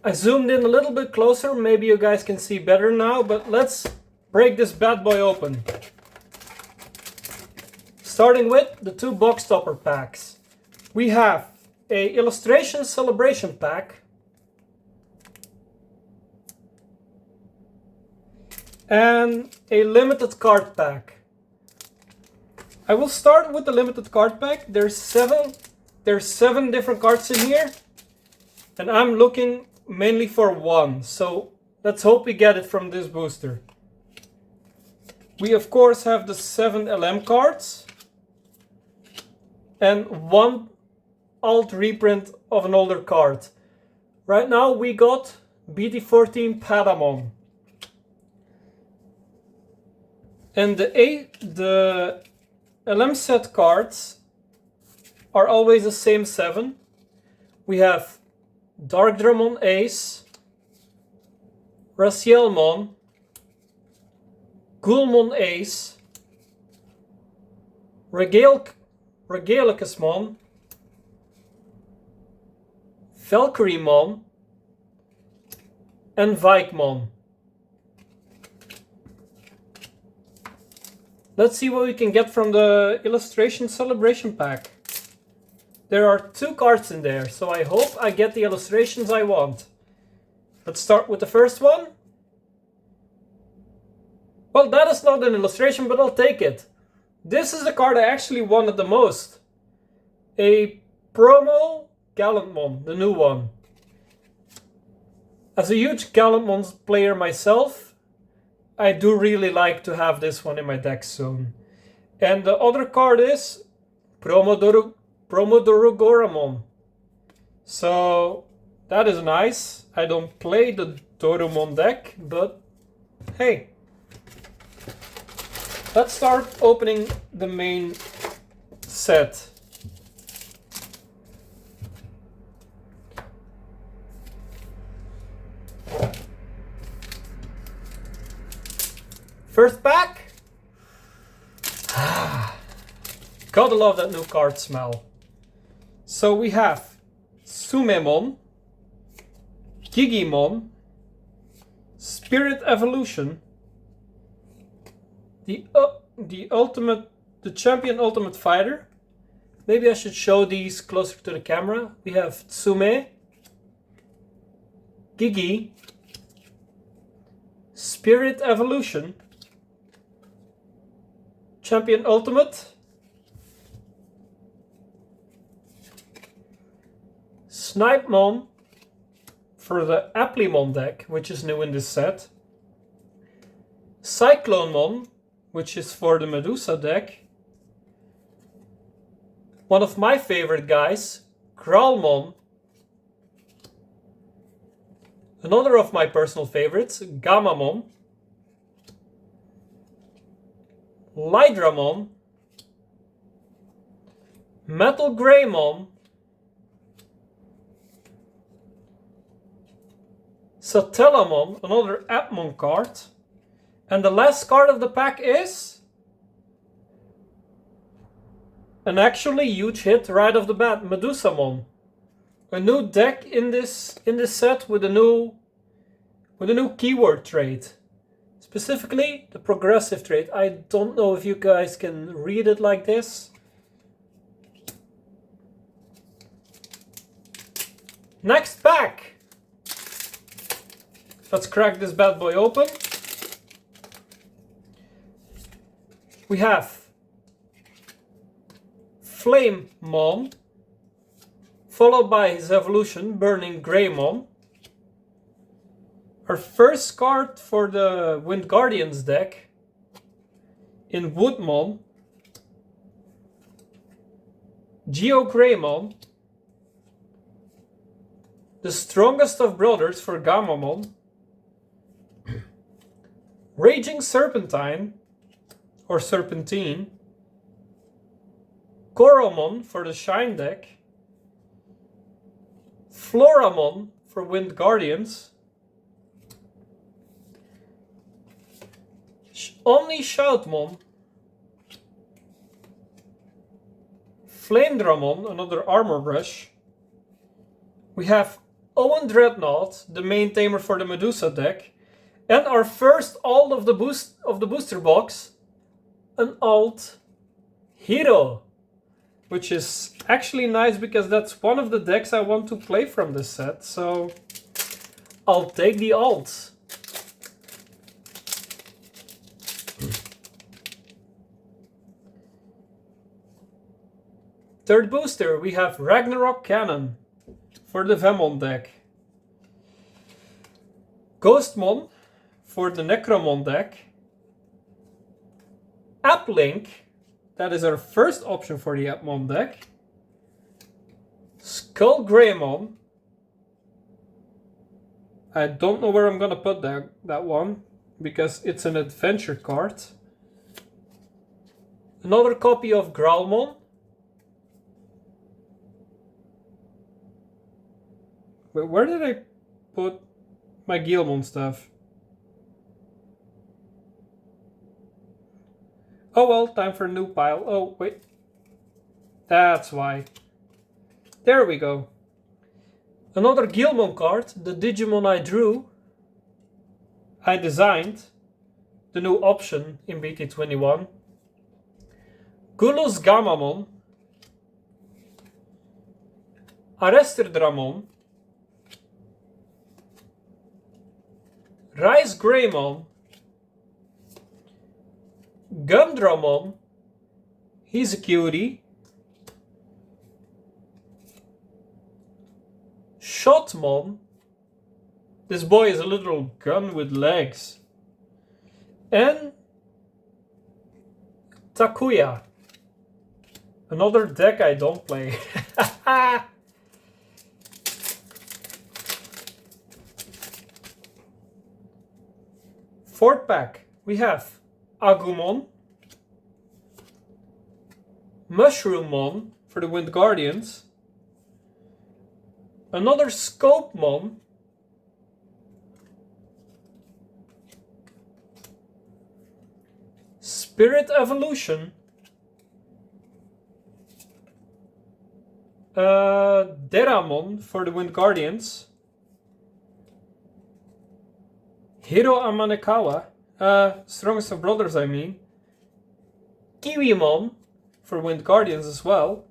I zoomed in a little bit closer, maybe you guys can see better now, but let's break this bad boy open. Starting with the 2 box topper packs. We have a illustration celebration pack and a limited card pack. I will start with the limited card pack. There's seven different cards in here, and I'm looking mainly for one, so let's hope we get it from this booster. We of course have the 7 LM cards and 1 alt reprint of an older card. Right now we got BT14 Patamon. And the LM set cards are always the same 7. We have Darkdramon Ace, Racielmon, Ghoulmon Ace, Regalicusmon, Valkyremon, and Vikemon. Let's see what we can get from the illustration celebration pack. There are 2 cards in there, so I hope I get the illustrations I want. Let's start with the first one. Well, that is not an illustration, but I'll take it. This is the card I actually wanted the most. A promo Gallantmon, the new one. As a huge Gallantmon player myself, I do really like to have this one in my deck soon. And the other card is Promo Dorogoramon. So that is nice. I don't play the Dorumon deck, but hey. Let's start opening the main set. First pack. Gotta love that new card smell. So we have Sumemon, Gigimon, Spirit Evolution, the Champion Ultimate Fighter. Maybe I should show these closer to the camera. We have Tsume, Gigi, Spirit Evolution, Champion Ultimate, Snipemon for the Applemon deck, which is new in this set, Cyclonemon, which is for the Medusa deck, one of my favorite guys, Growlmon, another of my personal favorites, Gamamon, Lydramon, Metal Greymon, Satellamon, another Appmon card, and the last card of the pack is an actually huge hit right off the bat, Medusamon. A new deck in this set with a new keyword trait. Specifically, the progressive trait. I don't know if you guys can read it like this. Next pack! Let's crack this bad boy open. We have Flamemon, followed by his evolution, Burning Greymon. Our first card for the Wind Guardians deck in Woodmon, Geogreymon, the strongest of brothers for Gamamon, Raging Serpentine, or Serpentine, Coromon for the Shine deck, Floramon for Wind Guardians, Omni Shoutmon, Flamedramon, another Armor Brush. We have Owen Dreadnought, the main tamer for the Medusa deck, and our first alt of the booster box, an alt Hero, which is actually nice because that's one of the decks I want to play from this set, so I'll take the alt. Third booster, we have Ragnarok Cannon for the Vemon deck. Ghostmon for the Necromon deck. Applink, that is our first option for the Appmon deck. Skull Greymon. I don't know where I'm gonna put that one because it's an adventure card. Another copy of Growlmon. Wait, where did I put my Guilmon stuff? Oh well, time for a new pile. Oh, wait. That's why. There we go. Another Guilmon card, the Digimon I designed. The new option in BT21. Gulus Gamamon. Arresterdramon. Rise Greymon. Gumdramon. He's a cutie. Shotmon. This boy is a little gun with legs. And Takuya. Another deck I don't play. Fourth pack, we have Agumon, Mushroommon for the Wind Guardians, another Scopemon, Spirit Evolution, Deramon for the Wind Guardians, Hiro Amanekawa, Strongest of Brothers I mean, Kiwimon for Wind Guardians as well,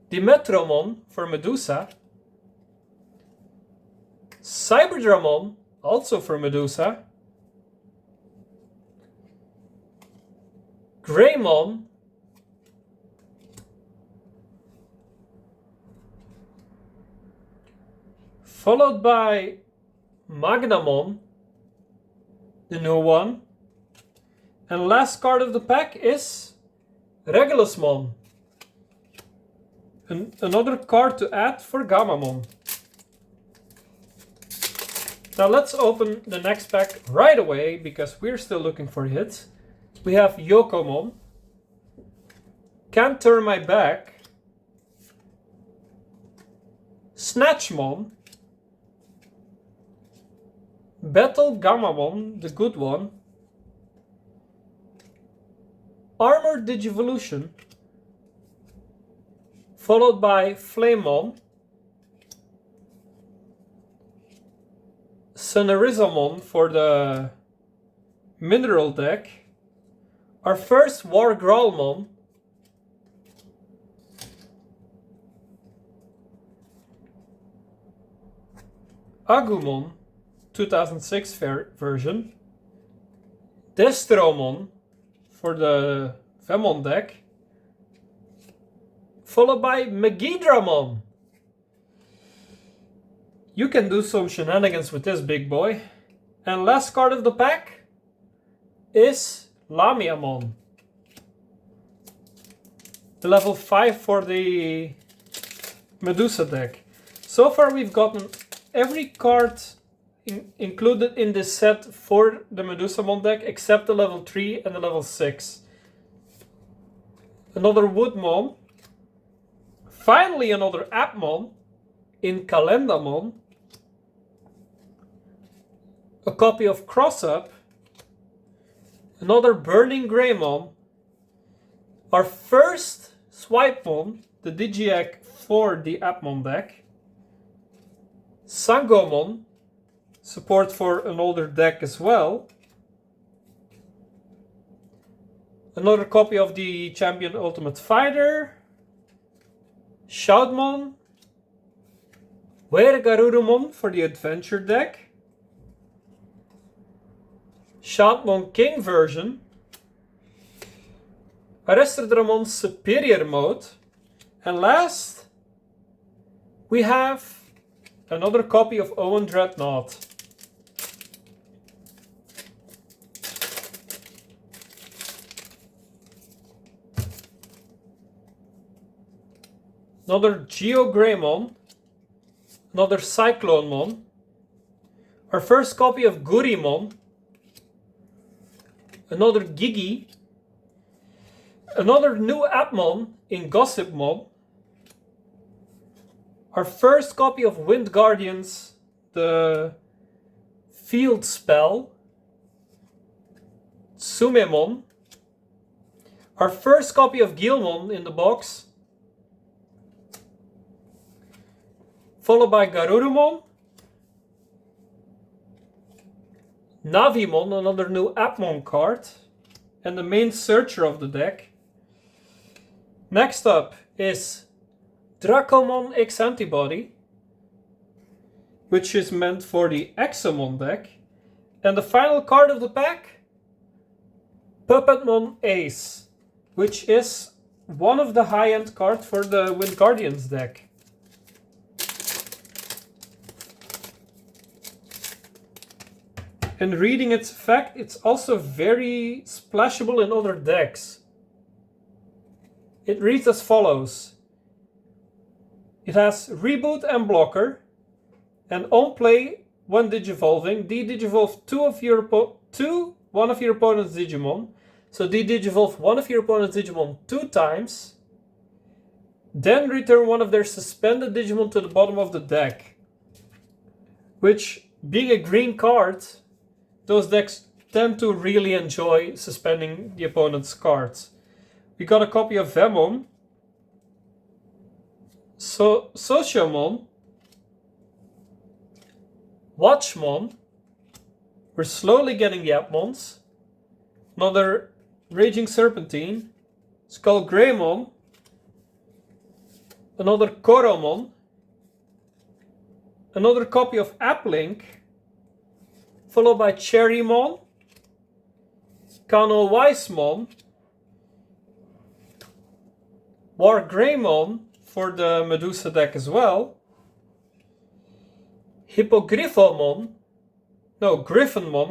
Dimetromon for Medusa, Cyberdramon also for Medusa, Greymon, followed by Magnamon, the new one. And last card of the pack is Regulusmon. Another card to add for Gamamon. Now let's open the next pack right away because we're still looking for hits. We have Yokomon. Can't Turn My Back. Snatchmon. Battle Gamamon, the good one. Armored Digivolution. Followed by Flamemon. Sunerizamon for the Mineral deck. Our first War Growlmon. Agumon. 2006 version. Destromon for the Vemon deck. Followed by Megidramon. You can do some shenanigans with this big boy. And last card of the pack is Lamiamon. The level 5 for the Medusa deck. So far we've gotten every card included in this set for the Medusamon deck except the level 3 and the level 6. Another Woodmon. Finally another Appmon in Calendamon. A copy of Cross Up. Another Burning Greymon. Our first Swipemon, the Digiegg for the Appmon deck. Sangomon, support for an older deck as well. Another copy of the Champion Ultimate Fighter. Shoutmon. Weregarurumon for the Adventure deck. Shoutmon King version. Arresterdramon Superior Mode. And last, we have another copy of Owen Dreadnought. Another Geogreymon. Another Cyclonemon. Our first copy of Gurimon. Another Gigi. Another new Appmon in Gossipmon. Our first copy of Wind Guardians, the field spell. Sumemon. Our first copy of Guilmon in the box. Followed by Garurumon. Navimon, another new Appmon card. And the main searcher of the deck. Next up is Dracomon X Antibody, which is meant for the Examon deck. And the final card of the pack, Puppetmon Ace, which is one of the high-end cards for the Wind Guardians deck. And reading its effect, it's also very splashable in other decks. It reads as follows. It has Reboot and Blocker. And on play, when digivolving, de-digivolve one of your opponent's Digimon. So de-digivolve one of your opponent's Digimon 2 times. Then return one of their suspended Digimon to the bottom of the deck. Which, being a green card, those decks tend to really enjoy suspending the opponent's cards. We got a copy of Vemon, Sociomon, Watchmon. We're slowly getting the Appmons. Another Raging Serpentine, Skullgreymon, another Koromon, another copy of Applink, followed by Cherrymon, Kano Wisemon, Wargreymon for the Medusa deck as well, Griffonmon,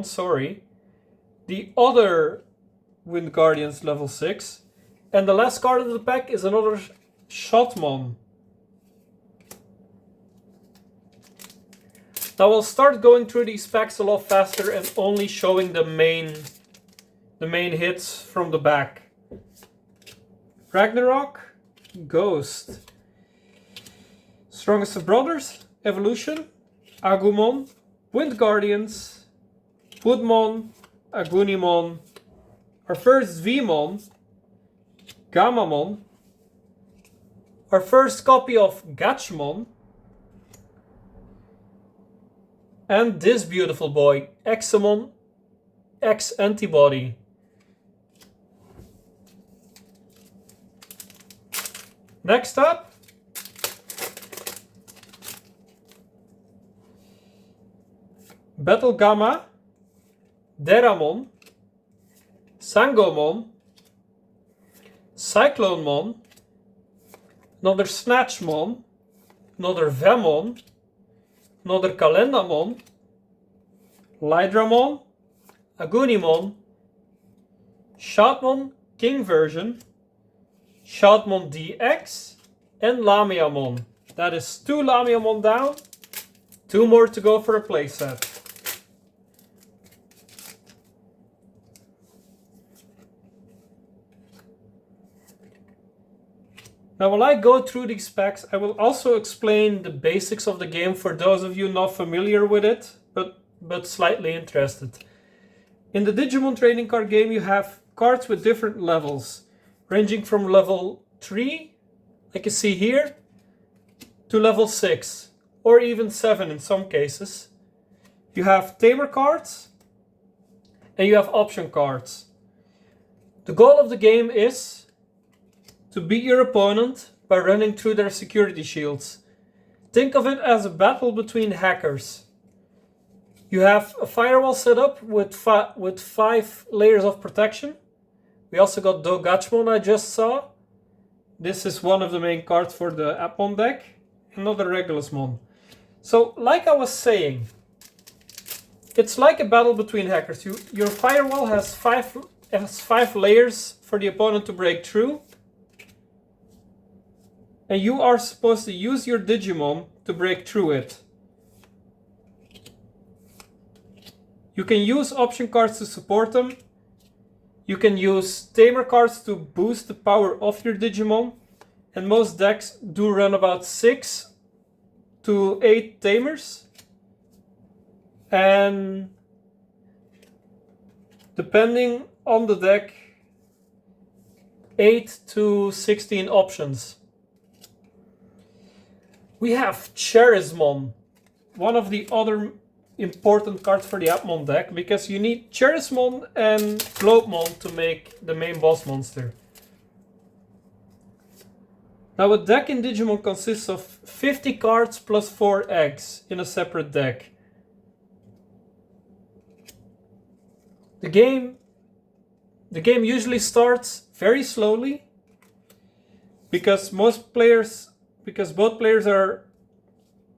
sorry, the other Wind Guardians level 6, and the last card of the pack is another Shotmon. Now we'll start going through these packs a lot faster and only showing the main hits from the back. Ragnarok, Ghost, Strongest of Brothers, Evolution, Agumon, Wind Guardians, Woodmon, Agunimon, our first Vmon, Gamamon, our first copy of Gatchmon, and this beautiful boy, Examon X Antibody. Next up, Battle Gamma, Deramon, Sangomon, Cyclonemon, another Snatchmon, another Vemon, another Calendamon, Lydramon, Agunimon, Shoutmon King version, Shoutmon DX, and Lamiamon. That is 2 Lamiamon down, 2 more to go for a playset. Now while I go through these packs, I will also explain the basics of the game for those of you not familiar with it, but slightly interested. In the Digimon trading card game, you have cards with different levels, ranging from level 3, like you see here, to level 6. or even 7 in some cases. You have Tamer cards and you have option cards. The goal of the game is to beat your opponent by running through their security shields. Think of it as a battle between hackers. You have a firewall set up with 5 layers of protection. We also got Digimon I just saw. This is one of the main cards for the Appmon deck. Another Regulusmon. So, like I was saying, it's like a battle between hackers. Your firewall has 5 layers for the opponent to break through. And you are supposed to use your Digimon to break through it. You can use option cards to support them. You can use Tamer cards to boost the power of your Digimon. And most decks do run about 6 to 8 Tamers. And depending on the deck, 8 to 16 options. We have Charismon, one of the other important cards for the Appmon deck, because you need Charismon and Globemon to make the main boss monster. Now, a deck in Digimon consists of 50 cards plus 4 eggs in a separate deck. The game usually starts very slowly because both players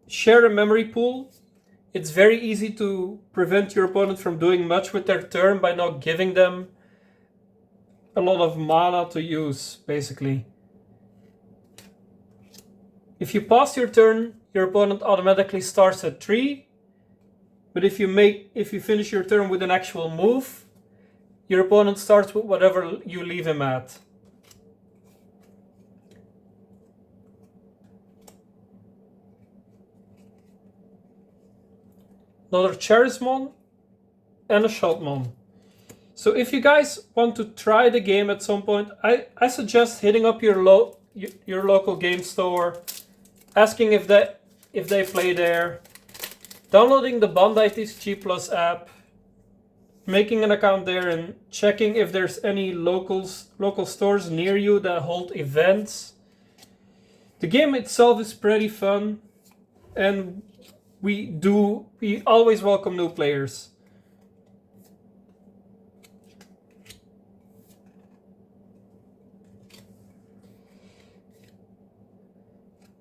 share a memory pool. It's very easy to prevent your opponent from doing much with their turn by not giving them a lot of mana to use, basically. If you pass your turn, your opponent automatically starts at 3. But if you finish your turn with an actual move, your opponent starts with whatever you leave him at. Another Charismon and a Shotmon. So if you guys want to try the game at some point, I suggest hitting up your local game store, asking if they play there, downloading the Bandai TCG Plus app, making an account there and checking if there's any local stores near you that hold events. The game itself is pretty fun, and we always welcome new players.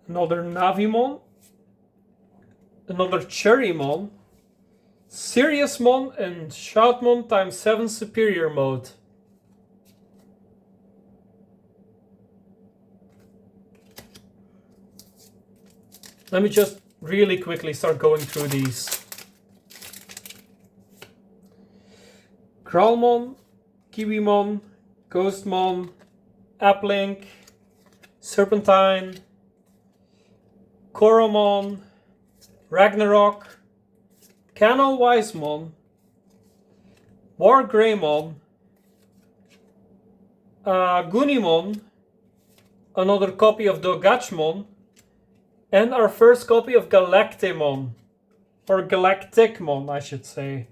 Another Navimon, another Cherrymon, Seriousmon, and Shoutmon times 7 Superior Mode. Let me just really quickly start going through these. Growlmon, Kiwimon, Ghostmon, Applink, Serpentine, Koromon, Ragnarok, Cano Wisemon, War Greymon, Gunimon, another copy of Dogachmon, and our first copy of Galactimon, or Galacticmon, I should say.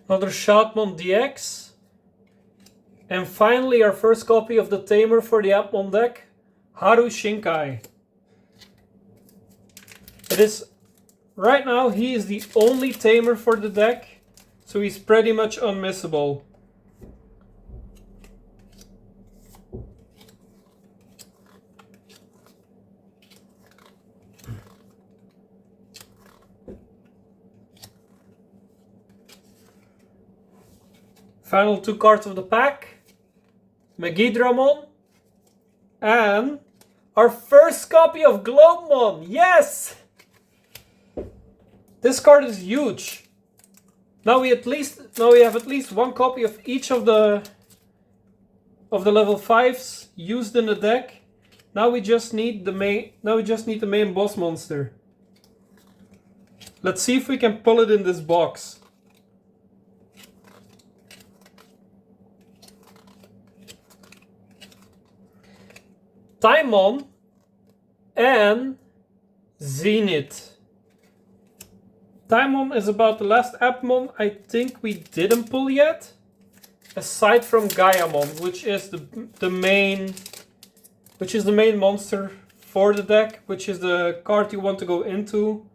Another Shoutmon DX. And finally our first copy of the Tamer for the Appmon deck, Haru Shinkai. Right now he is the only Tamer for the deck, so he's pretty much unmissable. Final 2 cards of the pack. Megidramon And our first copy of Globemon. Yes! This card is huge. Now we have at least one copy of each of the level 5s used in the deck. Now we just need the main boss monster. Let's see if we can pull it in this box. Taimon and Zenith. Taimon is about the last Appmon I think we didn't pull yet. Aside from Gaiamon, which is the main monster for the deck, which is the card you want to go into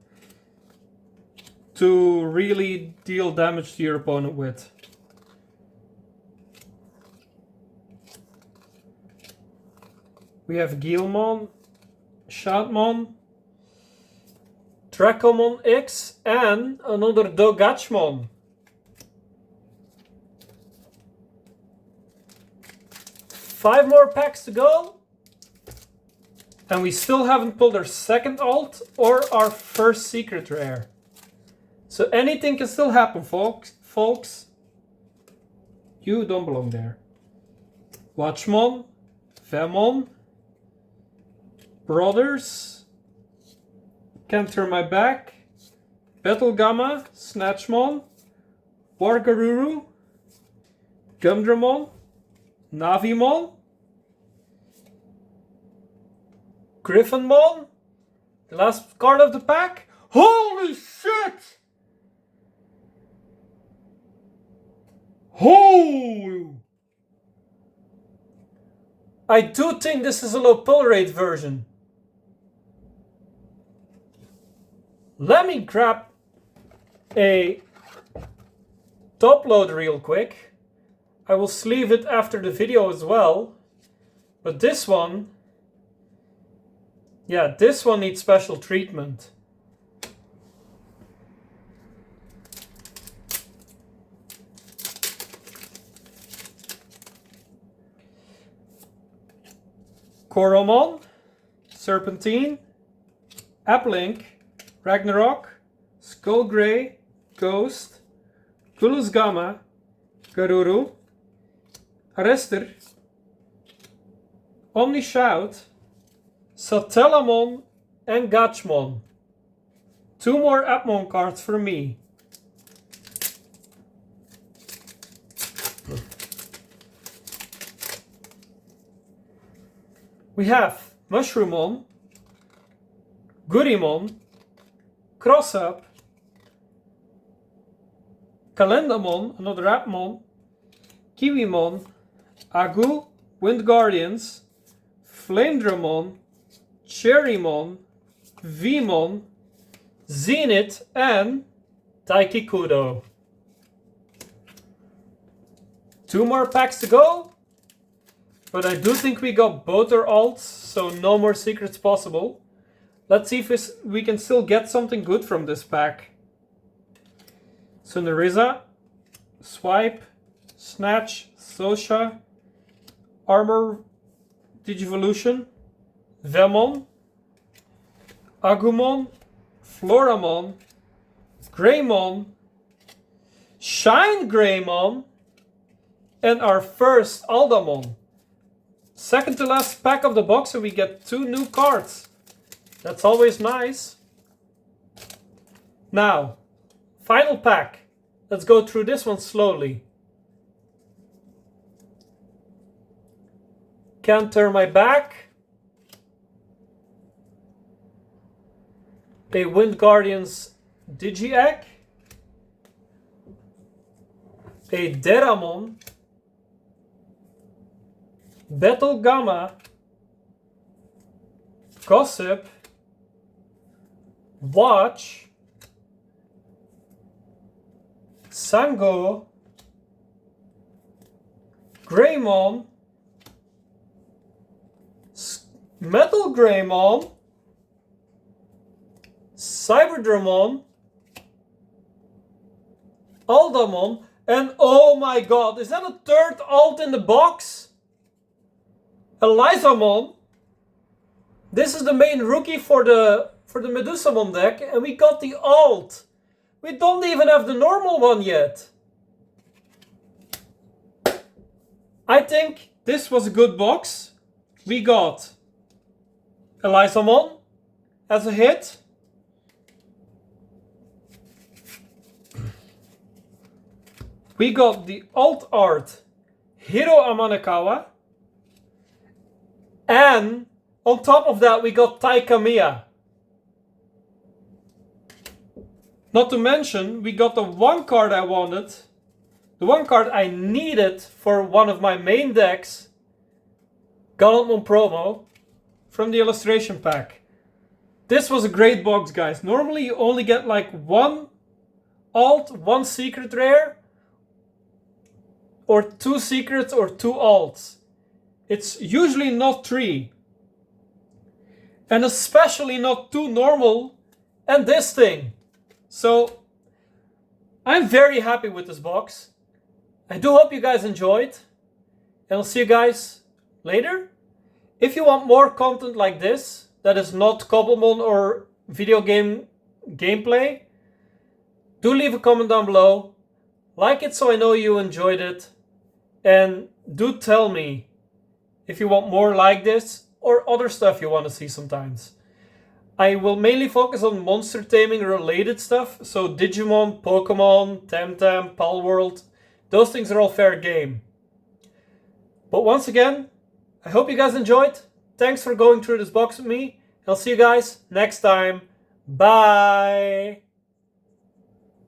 to really deal damage to your opponent with. We have Guilmon, Shoutmon, Dracomon X, and another Dogachmon. 5 more packs to go. And we still haven't pulled our second alt or our first secret rare. So anything can still happen, folks. You don't belong there. Watchmon, Vemon, Brothers, Can't Turn My Back, Battle Gamma, Snatchmon, Wargaruru, Gumdramon, Navimon, Griffinmon, the last card of the pack. Holy shit! Oh! I do think this is a low pull rate version. Let me grab a top load real quick. I will sleeve it after the video as well. But this one, yeah, this one needs special treatment. Koromon, Serpentine, Applink, Ragnarok, Skullgray, Ghost, Kulus Gamma, Garuru, Arrester, Omnishout, Satellamon, and Gachmon. 2 more Appmon cards for me. We have Mushroomon, Goodymon, Crossup, Calendamon, another Appmon, Kiwimon, Agu, Wind Guardians, Flamedramon, Cherrymon, Vmon, Zenith, and Taikikudo. 2 more packs to go. But I do think we got both our alts, so no more secrets possible. Let's see if we can still get something good from this pack. Suneriza, Swipe, Snatch, Sosha, Armor Digivolution, Vemon, Agumon, Floramon, Greymon, Shine Greymon, and our first Aldamon. Second to last pack of the box and we get 2 new cards. That's always nice. Now, final pack. Let's go through this one slowly. Can't Turn My Back. A Wind Guardians Digi-Egg. A Deramon. Battle Gamma, Gossip, Watch, Sango, Greymon, Metal Greymon, Cyberdramon, Aldamon, and oh my god, is that a third alt in the box? Elizamon. This is the main rookie for the Medusamon deck, and we got the alt. We don't even have the normal one yet. I think this was a good box. We got Elizamon as a hit. We got the alt art Hiro Amanekawa. And on top of that we got Taikamiya. Not to mention we got the one card I wanted. The one card I needed for one of my main decks. Gallantmon promo from the illustration pack. This was a great box, guys. Normally you only get like one alt, one secret rare, or two secrets or two alts. It's usually not three. And especially not two normal and this thing. So I'm very happy with this box. I do hope you guys enjoyed. And I'll see you guys later. If you want more content like this, that is not Cobblemon or video game gameplay, do leave a comment down below. Like it so I know you enjoyed it. And do tell me if you want more like this or other stuff you want to see sometimes. I will mainly focus on monster taming related stuff. So Digimon, Pokemon, Temtem, Palworld. Those things are all fair game. But once again, I hope you guys enjoyed. Thanks for going through this box with me. I'll see you guys next time. Bye!